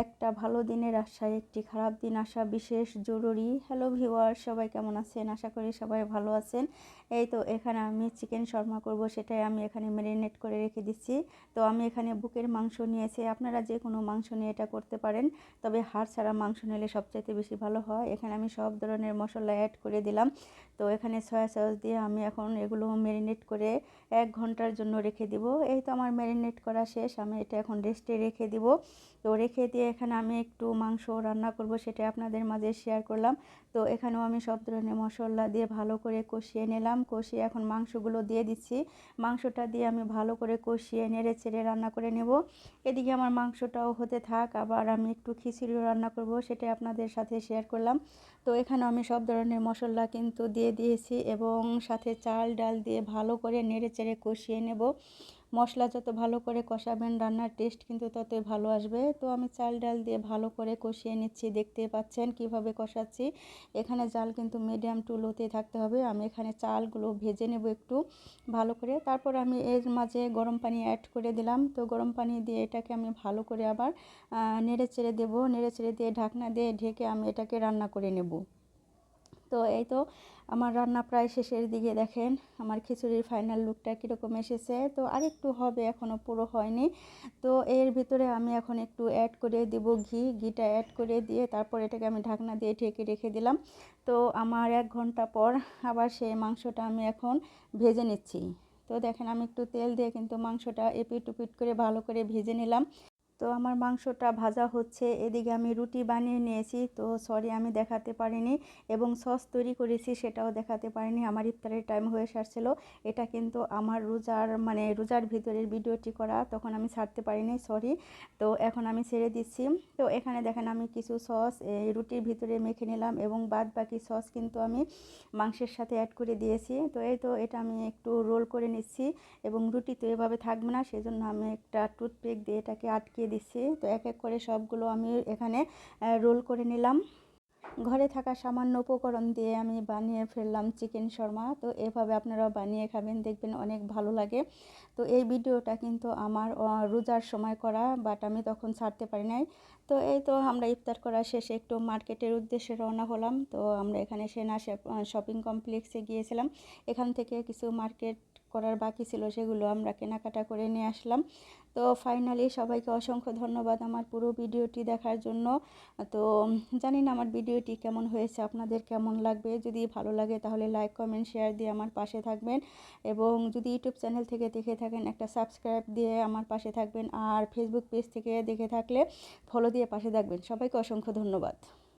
একটা ভালো দিনের আশায় একটি খারাপ দিন আসা বিশেষ জরুরি। হ্যালো ভিউয়ার, সবাই কেমন আছেন? আশা করি সবাই ভালো আছেন। এই তো এখানে আমি চিকেন শর্মা করব, সেটাই আমি এখানে ম্যারিনেট করে রেখে দিচ্ছি। তো আমি এখানে বুকের মাংস নিয়েছি, আপনারা যে কোনো মাংস নিয়ে এটা করতে পারেন, তবে হাড় ছাড়া মাংস নিলে সবচাইতে বেশি ভালো হয়। এখানে আমি সব ধরনের মশলা অ্যাড করে দিলাম। তো এখানে সয়া সস দিয়ে আমি এখন এগুলো ম্যারিনেট করে 1 ঘন্টার জন্য রেখে দিব। এই তো আমার ম্যারিনেট করা শেষ, আমি এটা এখন রেস্টে রেখে দিব। তো রেখে দিয়ে এখানে আমি একটু মাংস রান্না করব, সেটা আপনাদের মাঝে শেয়ার করলাম। তো এখানেও আমি সব ধরনের মশলা দিয়ে ভালো করে কষিয়ে নিলাম। কষিয়ে এখন মাংসগুলো দিয়ে দিচ্ছি। মাংসটা দিয়ে আমি ভালো করে কষিয়ে নেড়ে চেড়ে রান্না করে নেব। এদিকে আমার মাংসটাও হতে থাক, আবার আমি একটু খিচুড়িও রান্না করব, সেটা আপনাদের সাথে শেয়ার করলাম। তো এখানে আমি সব ধরনের মশলা কিন্তু দিয়ে দিয়েছি এবং সাথে চাল ডাল দিয়ে ভালো করে নেড়ে চেড়ে কষিয়ে নেব। মশলা যত ভালো করে কষাবেন রান্নার টেস্ট কিন্তু ততই ভালো আসবে। তো আমি চাল ডাল দিয়ে ভালো করে কষিয়ে নিচ্ছি, দেখতে পাচ্ছেন কিভাবে কষাচ্ছি। এখানে জাল কিন্তু মিডিয়াম টু লোতে থাকতে হবে। আমি এখানে চালগুলো ভেজে নেব একটু ভালো করে, তারপর আমি এর মাঝে গরম পানি অ্যাড করে দিলাম। তো গরম পানি দিয়ে এটাকে আমি ভালো করে আবার নেড়ে চেড়ে দেবো। নেড়ে চেড়ে দিয়ে ঢাকনা দিয়ে ঢেকে আমি এটাকে রান্না করে নেব। তো এই তো আমার রান্না প্রায় শেষের দিকে, দেখেন আমার খিচুড়ির ফাইনাল লুকটা কীরকম এসেছে। তো আরেকটু হবে, এখনও পুরো হয়নি। তো এর ভিতরে আমি এখন একটু অ্যাড করে দেব ঘিটা অ্যাড করে দিয়ে তারপর এটাকে আমি ঢাকনা দিয়ে ঢেকে রেখে দিলাম। তো আমার 1 ঘন্টা পর আবার সেই মাংসটা আমি এখন ভেজে নিচ্ছি। তো দেখেন আমি একটু তেল দিয়ে কিন্তু মাংসটা এপিট ওপিট করে ভালো করে ভেজে নিলাম। তো আমার মাংসটা ভাজা হচ্ছে, এদিকে আমি রুটি বানিয়ে নিয়েছি। তো সরি আমি দেখাতে পারিনি, এবং সস তৈরি করেছি সেটাও দেখাতে পারিনি, আমার ইফতারের টাইম হয়ে সারছিল। এটা কিন্তু আমার রোজার ভিতরের ভিডিওটি করা, তখন আমি ছাড়তে পারিনি, সরি। তো এখন আমি ছেড়ে দিচ্ছি। তো এখানে দেখেন আমি কিছু সস এই রুটির ভিতরে মেখে নিলাম এবং বাদ বাকি সস কিন্তু আমি মাংসের সাথে অ্যাড করে দিয়েছি। তো এই তো এটা আমি একটু রোল করে নিচ্ছি, এবং রুটি তো এভাবে থাকবে না, সেজন্য আমি একটা টুথপিক দিয়ে এটাকে আটকে দিচ্ছি। তো এক এক করে সবগুলো আমি এখানে রোল করে নিলাম। ঘরে থাকা সামান্য উপকরণ দিয়ে আমি বানিয়ে ফেললাম চিকেন শর্মা। তো এভাবে আপনারাও বানিয়ে খাবেন, দেখবেন অনেক ভালো লাগে। তো এই ভিডিওটা কিন্তু আমার রোজার সময় করা, বাট আমি তখন ছাড়তে পারি নাই। তো এই তো আমরা ইফতার করা শেষে একটু মার্কেটের উদ্দেশ্যে রওনা হলাম। তো আমরা এখানে সেনা শপিং কমপ্লেক্সে গিয়েছিলাম। এখান থেকে কিছু মার্কেট করার বাকি ছিল, সেগুলো আমরা কেনাকাটা করে নিয়ে আসলাম। তো ফাইনালি সবাইকে অসংখ্য ধন্যবাদ আমার পুরো ভিডিওটি দেখার জন্য। তো জানি না আমার ভিডিওটি কেমন হয়েছে, আপনাদের কেমন লাগবে। যদি ভালো লাগে তাহলে লাইক কমেন্ট শেয়ার দিয়ে আমার পাশে থাকবেন, এবং যদি ইউটিউব চ্যানেল থেকে দেখে থাকেন একটা সাবস্ক্রাইব দিয়ে আমার পাশে থাকবেন, আর ফেসবুক পেজ থেকে দেখে থাকলে ফলো দিয়ে পাশে থাকবেন। সবাইকে অসংখ্য ধন্যবাদ।